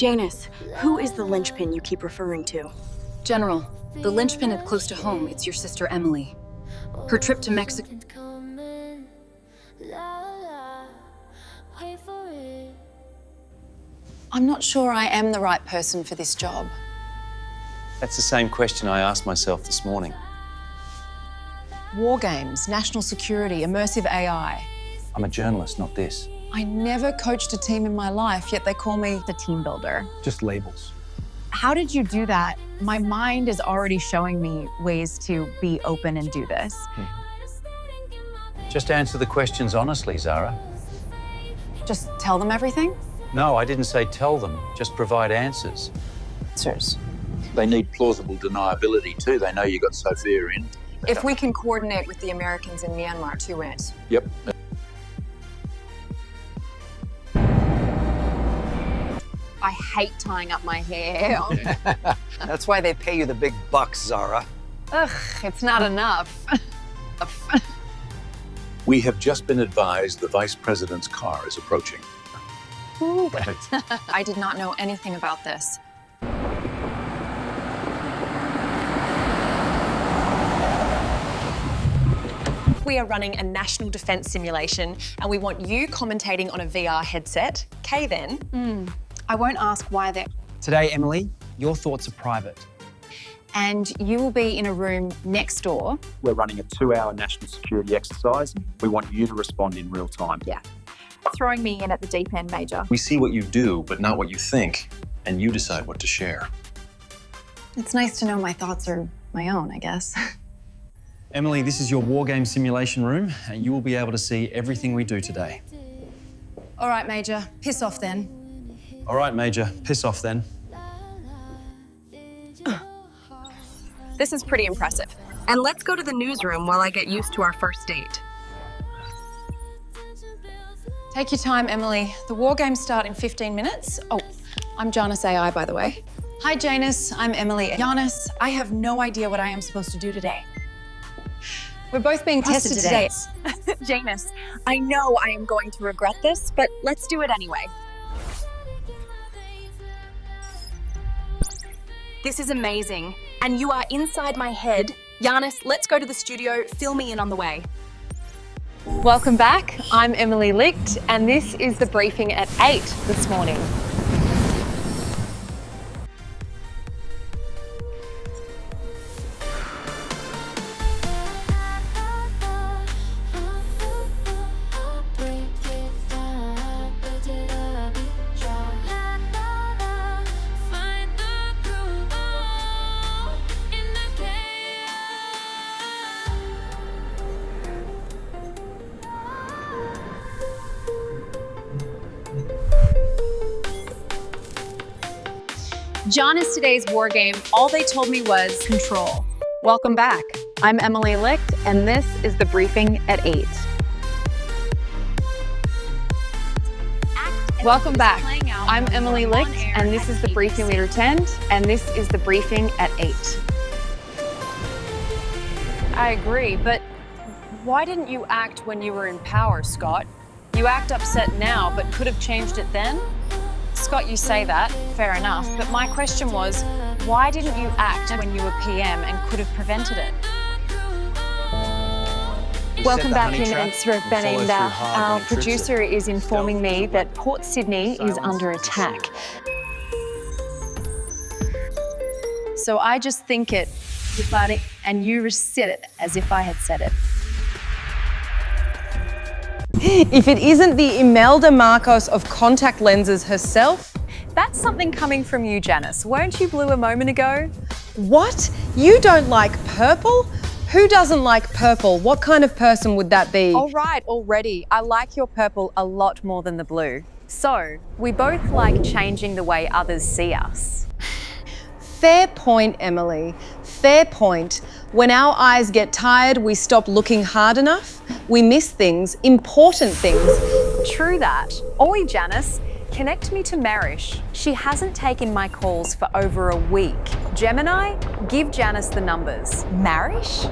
Janus, who is the linchpin you keep referring to? General, the linchpin is close to home. It's your sister Emily. Her trip to Mexico. I'm not sure I am the right person for this job. That's the same question I asked myself this morning. War games, national security, immersive AI. I'm a journalist, not this. I never coached a team in my life, yet they call me the team builder. Just labels. How did you do that? My mind is already showing me ways to be open and do this. Just answer the questions honestly, Zara. Just tell them everything? No, I didn't say tell them. Just provide answers. Answers. They need plausible deniability too. They know you got Sophia in. If we can coordinate with the Americans in Myanmar too, Ant. Yep. I hate tying up my hair. That's why they pay you the big bucks, Zara. Ugh, it's not enough. We have just been advised the Vice President's car is approaching. I did not know anything about this. We are running a national defence simulation and we want you commentating on a VR headset. Okay then. I won't ask why they're... Today, Emily, your thoughts are private. And you will be in a room next door. We're running a 2-hour national security exercise. We want you to respond in real time. Yeah. Throwing me in at the deep end, Major. We see what you do, but not what you think, and you decide what to share. It's nice to know my thoughts are my own, I guess. Emily, this is your war game simulation room, and you will be able to see everything we do today. All right, Major, piss off then. All right, Major, piss off then. This is pretty impressive. And let's go to the newsroom while I get used to our first date. Take your time, Emily. The war games start in 15 minutes. Oh, I'm JanusAI, by the way. Hi, Janus. I'm Emily. Janus, I have no idea what I am supposed to do today. We're both being tested today. Janus, I know I am going to regret this, but let's do it anyway. This is amazing. And you are inside my head. Janus, let's go to the studio. Fill me in on the way. Welcome back. I'm Emily Licht, and this is the briefing at 8 this morning. Janus today's war game, all they told me was control. Welcome back. I'm Emily Licht, and this is the briefing at 8. Welcome back. I'm Emily Licht, and this is the briefing we attend, and this is the briefing at 8. I agree, but why didn't you act when you were in power, Scott? You act upset now, but could have changed it then? Scott, you say that, fair enough, but my question was, why didn't you act when you were PM and could have prevented it? Welcome back in Beninda. Our producer is informing me that Port Sydney is under attack. So I just think it, and you said it as if I had said it. If it isn't the Imelda Marcos of contact lenses herself. That's something coming from you, Janus. Weren't you blue a moment ago? What? You don't like purple? Who doesn't like purple? What kind of person would that be? All right, already. I like your purple a lot more than the blue. So, we both like changing the way others see us. Fair point, Emily. Fair point. When our eyes get tired, we stop looking hard enough. We miss things, important things. True that. Oi, Janus, connect me to Marish. She hasn't taken my calls for over a week. Gemini, give Janus the numbers. Marish?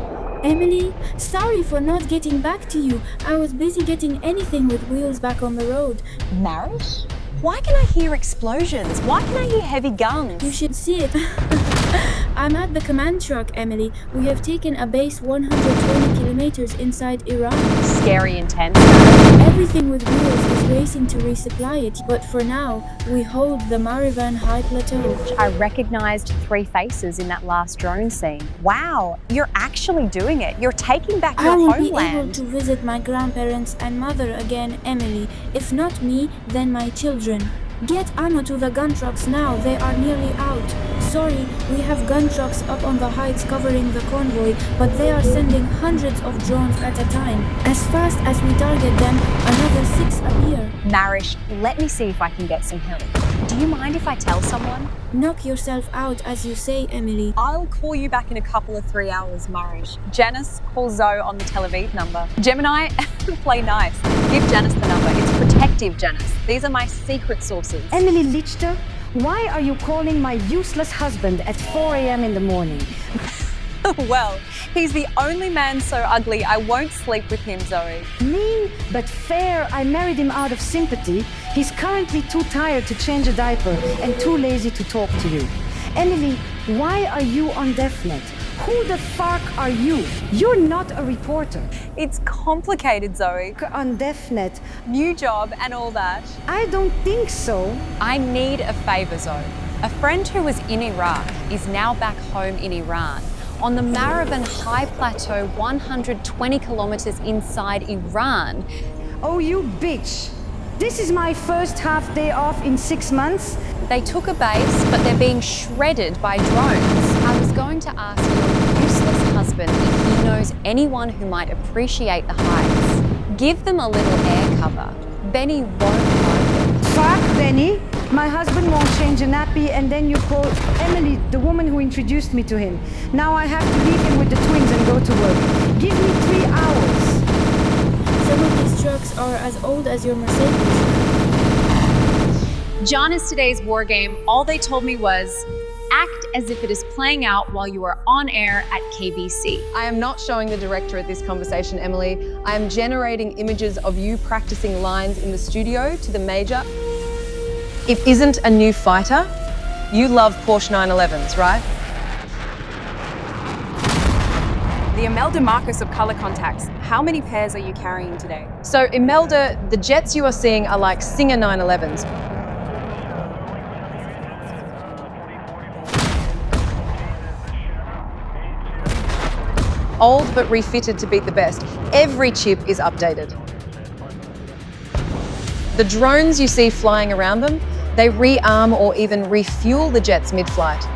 Emily, sorry for not getting back to you. I was busy getting anything with wheels back on the road. Marish? Why can I hear explosions? Why can I hear heavy guns? You should see it. I'm at the command truck, Emily. We have taken a base 120 kilometers inside Iran. Scary intense. Everything with wheels is racing to resupply it, but for now, we hold the Marivan High-Plateau. I recognized 3 faces in that last drone scene. Wow, you're actually doing it. You're taking back your I will homeland. be able to visit my grandparents and mother again, Emily. If not me, then my children. Get ammo to the gun trucks now, they are nearly out. Sorry, we have gun trucks up on the heights covering the convoy, but they are sending hundreds of drones at a time. As fast as we target them, another 6 appear. Marish, let me see if I can get some help. Do you mind if I tell someone? Knock yourself out, as you say, Emily. I'll call you back in a couple of 3 hours, Marish. Janus, call Zoe on the Tel Aviv number. Gemini, play nice. Give Janus the number. It's protective, Janus. These are my secret sources. Emily Licht, why are you calling my useless husband at 4 a.m. in the morning? Well, he's the only man so ugly I won't sleep with him, Zoe. Mean but fair, I married him out of sympathy. He's currently too tired to change a diaper and too lazy to talk to you. Emily, why are you on DefNet? Who the fuck are you? You're not a reporter. It's complicated, Zoe. On DefNet. New job and all that. I don't think so. I need a favor, Zoe. A friend who was in Iraq is now back home in Iran. On the Marivan High-Plateau, 120 kilometers inside Iran. Oh, you bitch. This is my first half day off in 6 months. They took a base, but they're being shredded by drones. I was going to ask your useless husband if he knows anyone who might appreciate the heights. Give them a little air cover. Benny won't know. Fuck Benny. My husband won't change a nappy, and then you call Emily, the woman who introduced me to him. Now I have to leave him with the twins and go to work. Give me 3 hours. Some of these trucks are as old as your Mercedes. Janus today's war game, all they told me was, act as if it is playing out while you are on air at KBC. I am not showing the Directorate this conversation, Emily. I am generating images of you practicing lines in the studio to the Major. It isn't a new fighter. You love Porsche 911s, right? The Imelda Marcus of color contacts. How many pairs are you carrying today? So Imelda, the jets you are seeing are like Singer 911s. Old but refitted to beat the best. Every chip is updated. The drones you see flying around them, they rearm or even refuel the jets mid-flight.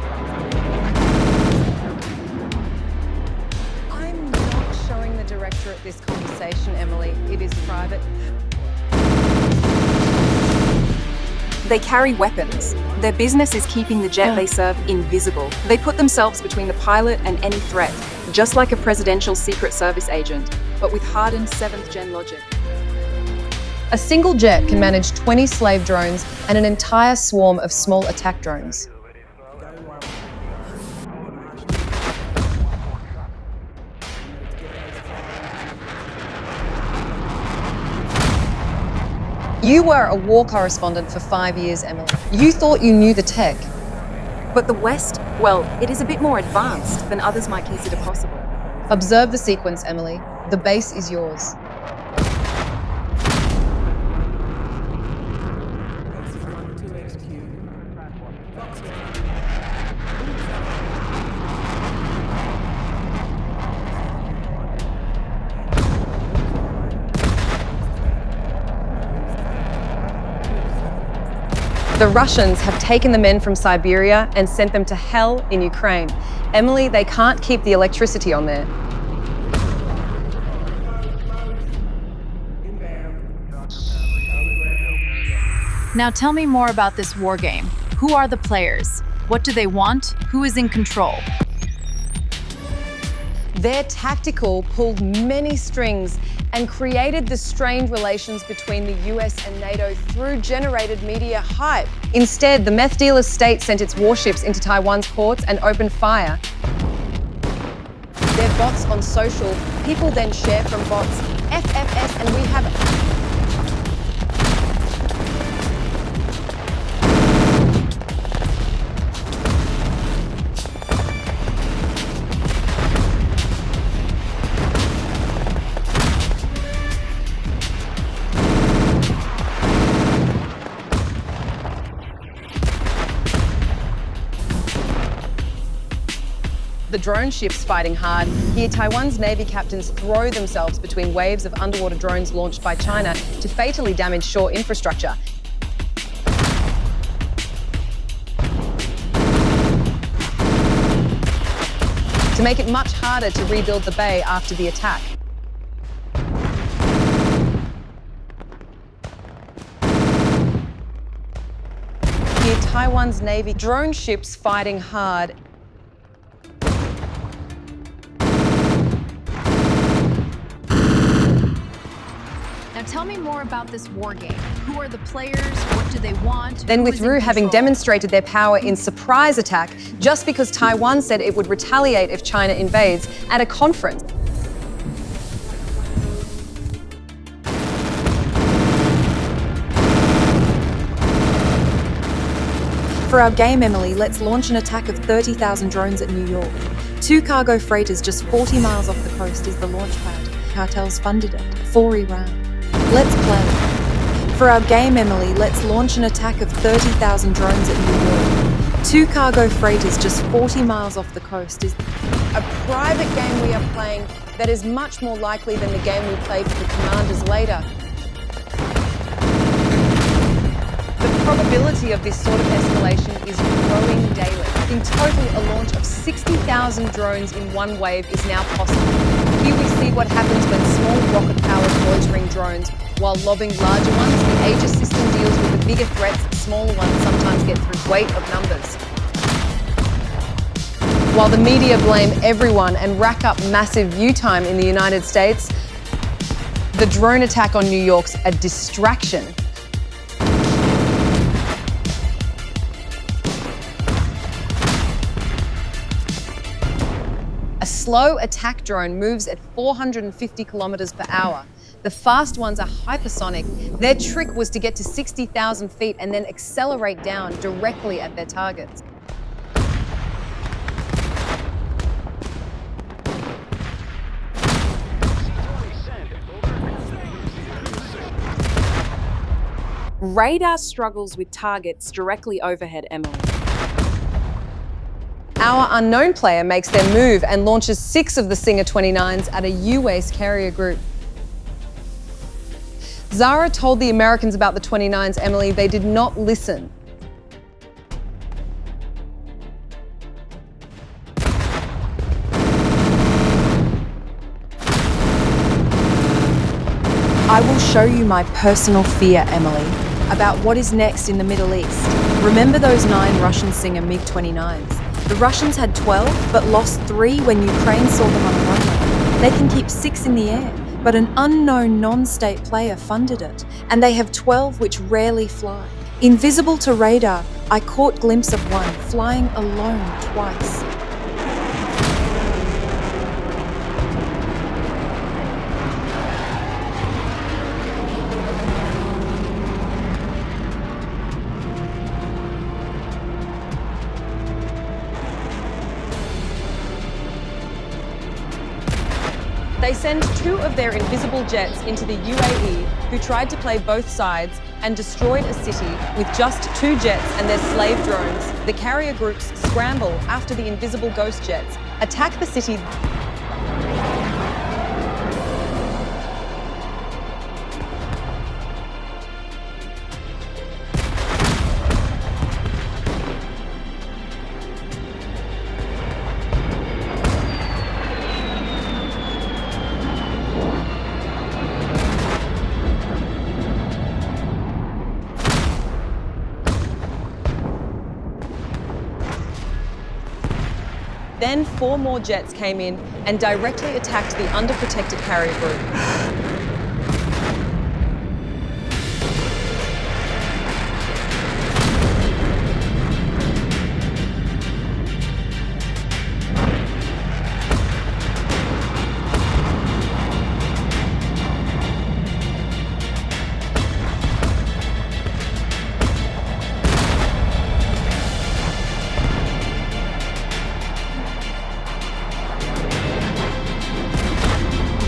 I'm not showing the Directorate this conversation, Emily. It is private. They carry weapons. Their business is keeping the jet they serve invisible. They put themselves between the pilot and any threat, just like a presidential Secret Service agent, but with hardened 7th-gen logic. A single jet can manage 20 slave drones and an entire swarm of small attack drones. You were a war correspondent for 5 years, Emily. You thought you knew the tech. But the West, well, it is a bit more advanced than others might consider possible. Observe the sequence, Emily. The base is yours. The Russians have taken the men from Siberia and sent them to hell in Ukraine. Emily, they can't keep the electricity on there. Now tell me more about this war game. Who are the players? What do they want? Who is in control? Their tactical pulled many strings and created the strained relations between the US and NATO through generated media hype. Instead, the meth dealer state sent its warships into Taiwan's ports and opened fire. Their bots on social, people then share from bots, FFS, and we have the drone ships fighting hard, here Taiwan's Navy captains throw themselves between waves of underwater drones launched by China to fatally damage shore infrastructure. To make it much harder to rebuild the bay after the attack. Here, Taiwan's Navy drone ships fighting hard. Now tell me more about this war game. Who are the players? What do they want? Then Who with is in Ru having control? demonstrated their power in surprise attack just because Taiwan said it would retaliate if China invades at a conference. For our game, Emily, let's launch an attack of 30,000 drones at New York. 2 cargo freighters just 40 miles off the coast is the launch pad. Cartels funded it for Iran. Let's play. For our game, Emily, let's launch an attack of 30,000 drones at New York. 2 cargo freighters just 40 miles off the coast is A private game we are playing that is much more likely than the game we play for the commanders later. The probability of this sort of escalation is growing daily. In total, a launch of 60,000 drones in one wave is now possible. Here we see what happens when small rocket-powered loitering drones, while lobbing larger ones, the Aegis system deals with the bigger threats the smaller ones sometimes get through weight of numbers. While the media blame everyone and rack up massive view time in the United States, the drone attack on New York's a distraction. A slow attack drone moves at 450 kilometers per hour. The fast ones are hypersonic. Their trick was to get to 60,000 feet and then accelerate down directly at their targets. radar struggles with targets directly overhead, Emily. Our unknown player makes their move and launches 6 of the Singer 29s at a U-Waste carrier group. Zara told the Americans about the 29s, Emily. They did not listen. I will show you my personal fear, Emily, about what is next in the Middle East. Remember those 9 Russian Singer MiG-29s? The Russians had 12, but lost 3 when Ukraine saw them on the runway. They can keep 6 in the air, but an unknown non-state player funded it, and they have 12 which rarely fly. Invisible to radar, I caught glimpse of one flying alone twice. They send 2 of their invisible jets into the UAE, who tried to play both sides and destroyed a city with just 2 jets and their slave drones. The carrier groups scramble after the invisible ghost jets, attack the city. Then 4 more jets came in and directly attacked the underprotected carrier group.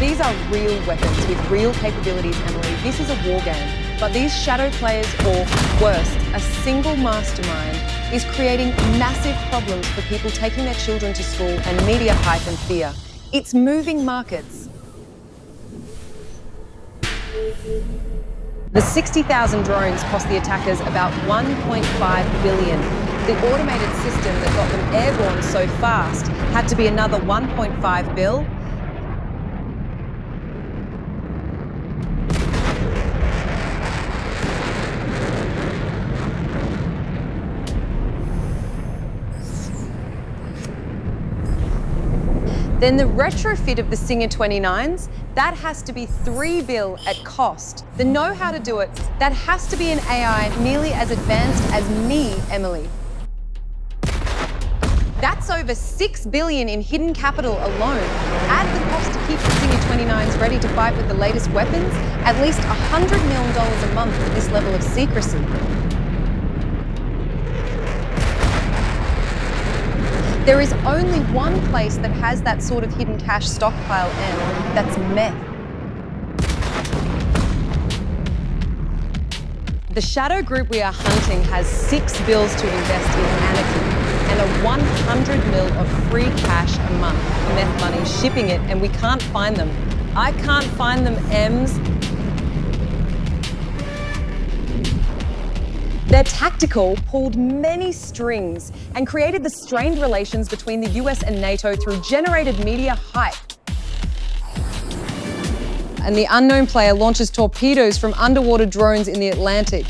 These are real weapons with real capabilities, Emily. This is a war game. But these shadow players, or worse, a single mastermind, is creating massive problems for people taking their children to school and media hype and fear. It's moving markets. The 60,000 drones cost the attackers about $1.5 billion. The automated system that got them airborne so fast had to be another $1.5 billion. Then the retrofit of the Singer 29s, that has to be $3 billion at cost. The know-how to do it, that has to be an AI nearly as advanced as me, Emily. That's over $6 billion in hidden capital alone. Add the cost to keep the Singer 29s ready to fight with the latest weapons, at least $100 million a month at this level of secrecy. There is only one place that has that sort of hidden cash stockpile, and that's meth. The shadow group we are hunting has $6 billion to invest in anarchy and a 100 mil of free cash a month, meth money, shipping it, and we can't find them. I can't find them, Ems. Their tactical pulled many strings and created the strained relations between the US and NATO through generated media hype. And the unknown player launches torpedoes from underwater drones in the Atlantic.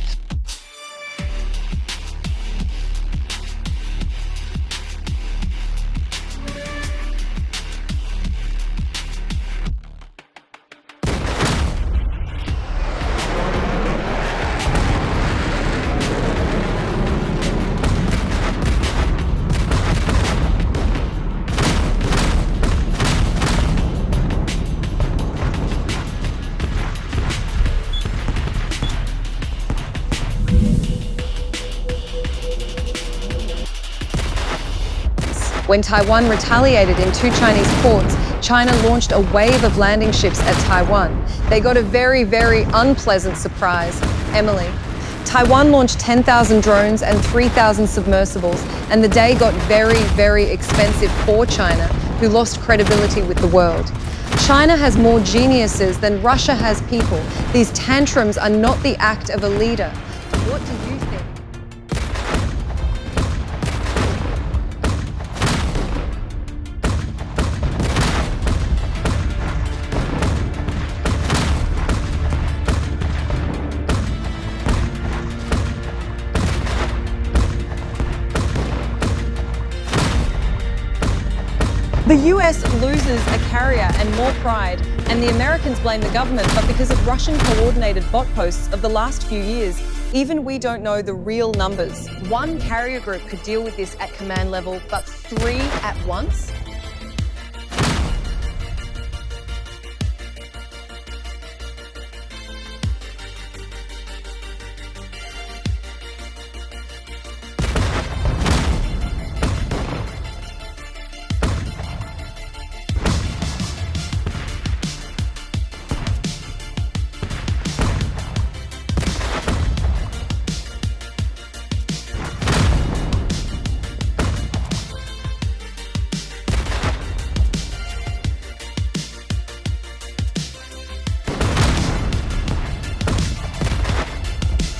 When Taiwan retaliated in 2 Chinese ports, China launched a wave of landing ships at Taiwan. They got a very, very unpleasant surprise. Emily. Taiwan launched 10,000 drones and 3,000 submersibles, and the day got very, very expensive for China, who lost credibility with the world. China has more geniuses than Russia has people. These tantrums are not the act of a leader. What do you think? The US loses a carrier and more pride, and the Americans blame the government, but because of Russian coordinated bot posts of the last few years, even we don't know the real numbers. 1 carrier group could deal with this at command level, but 3 at once?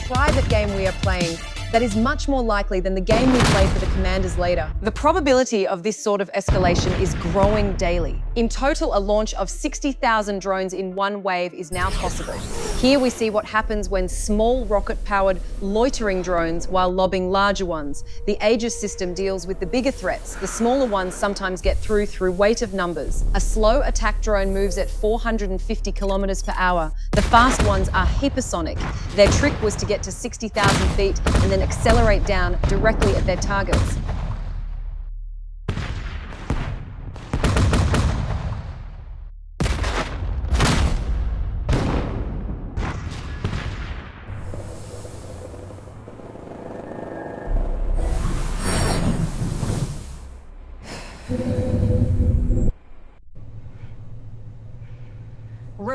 Private game we are playing that is much more likely than the game we play for the commanders later. The probability of this sort of escalation is growing daily. In total, a launch of 60,000 drones in one wave is now possible. Here we see what happens when small rocket-powered loitering drones while lobbing larger ones. The Aegis system deals with the bigger threats. The smaller ones sometimes get through weight of numbers. A slow attack drone moves at 450 kilometers per hour. The fast ones are hypersonic. Their trick was to get to 60,000 feet and then accelerate down directly at their targets.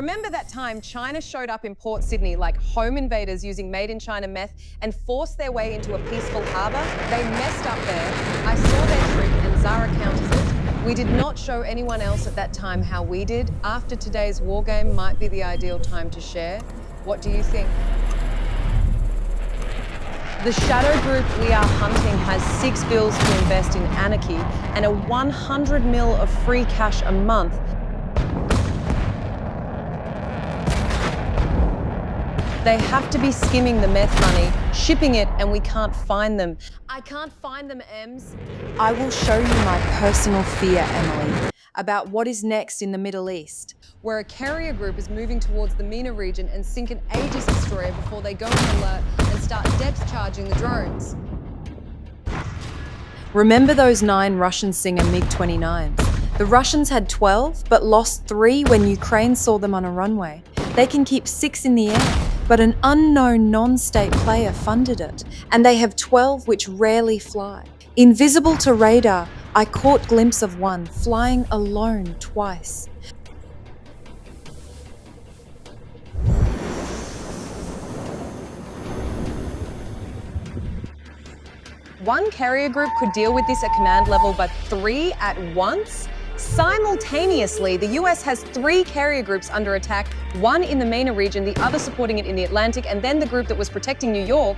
Remember that time China showed up in Port Sydney like home invaders using made-in-China meth and forced their way into a peaceful harbour? They messed up there. I saw their trick and Zara counters it. We did not show anyone else at that time how we did. After today's war game might be the ideal time to share. What do you think? The shadow group we are hunting has 6 bills to invest in anarchy and a 100 mil of free cash a month. They have to be skimming the meth money, shipping it, and we can't find them. I can't find them, Ems. I will show you my personal fear, Emily, about what is next in the Middle East, where a carrier group is moving towards the MENA region and sink an Aegis destroyer before they go on alert and start depth charging the drones. Remember those 9 Russian Singer MiG-29s? The Russians had 12, but lost 3 when Ukraine saw them on a runway. They can keep 6 in the air, but an unknown non-state player funded it, and they have 12 which rarely fly. Invisible to radar, I caught glimpse of one flying alone twice. One carrier group could deal with this at command level, but 3 at once? Simultaneously, the US has 3 carrier groups under attack, one in the MENA region, the other supporting it in the Atlantic, and then the group that was protecting New York.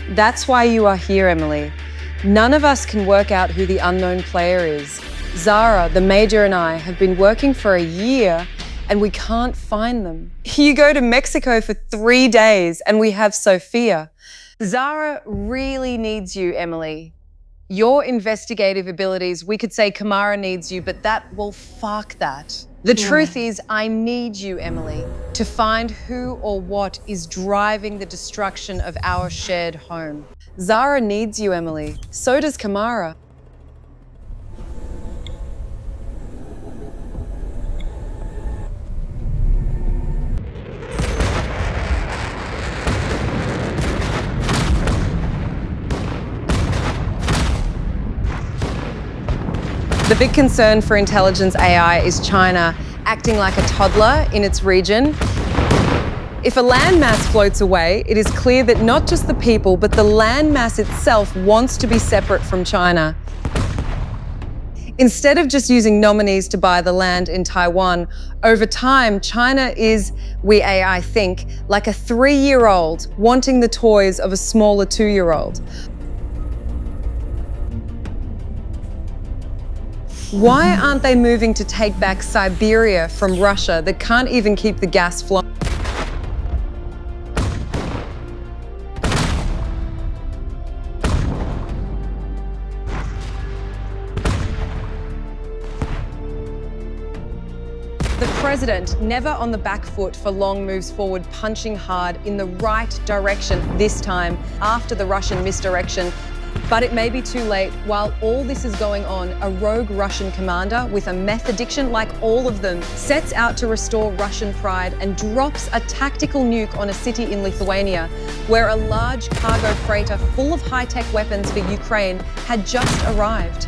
That's why you are here, Emily. None of us can work out who the unknown player is. Zara, the Major, and I have been working for a year and we can't find them. You go to Mexico for 3 days and we have Sophia. Zara really needs you, Emily. Your investigative abilities, we could say Kamara needs you, but fuck that. The truth is, I need you, Emily, to find who or what is driving the destruction of our shared home. Zara needs you, Emily. So does Kamara. The big concern for intelligence AI is China acting like a toddler in its region. If a landmass floats away, it is clear that not just the people, but the landmass itself wants to be separate from China. Instead of just using nominees to buy the land in Taiwan, over time, China is, we AI think, like a 3-year-old wanting the toys of a smaller 2-year-old. Why aren't they moving to take back Siberia from Russia that can't even keep the gas flowing? The president, never on the back foot for long, moves forward, punching hard in the right direction this time after the Russian misdirection. But it may be too late. While all this is going on, a rogue Russian commander with a meth addiction like all of them sets out to restore Russian pride and drops a tactical nuke on a city in Lithuania where a large cargo freighter full of high-tech weapons for Ukraine had just arrived.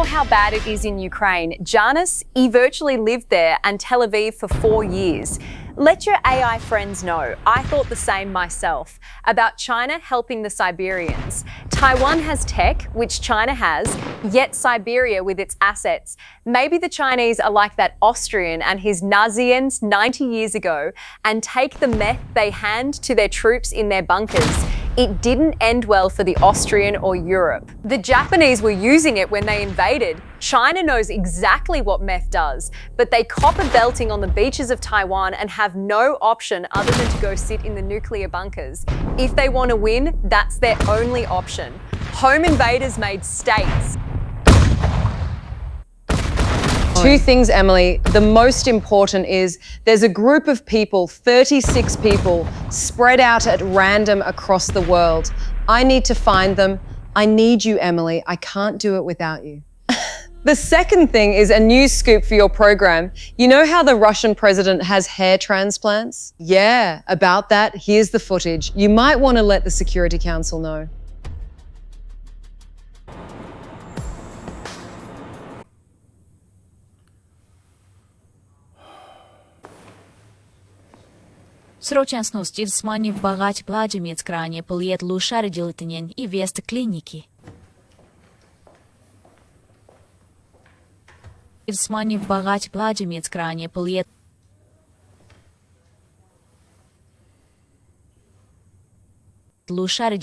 how bad it is in Ukraine. Janus, he virtually lived there and Tel Aviv for 4 years. Let your AI friends know, I thought the same myself, about China helping the Siberians. Taiwan has tech, which China has, yet Siberia with its assets. Maybe the Chinese are like that Austrian and his Nazians 90 years ago and take the meth they hand to their troops in their bunkers. It didn't end well for the Austrian or Europe. The Japanese were using it when they invaded. China knows exactly what meth does, but they copper belting on the beaches of Taiwan and have no option other than to go sit in the nuclear bunkers. If they want to win, that's their only option. Home invaders made states. Two things, Emily. The most important is there's a group of people, 36 people, spread out at random across the world. I need to find them. I need you, Emily. I can't do it without you. The second thing is a news scoop for your program. You know how the Russian president has hair transplants? Yeah, about that, here's the footage. You might want to let the Security Council know. Срочности всмани в багать пладжемец кране полиет лушар делитнен и вест клиники. Всмани в багать пладжемец кране полиет лушар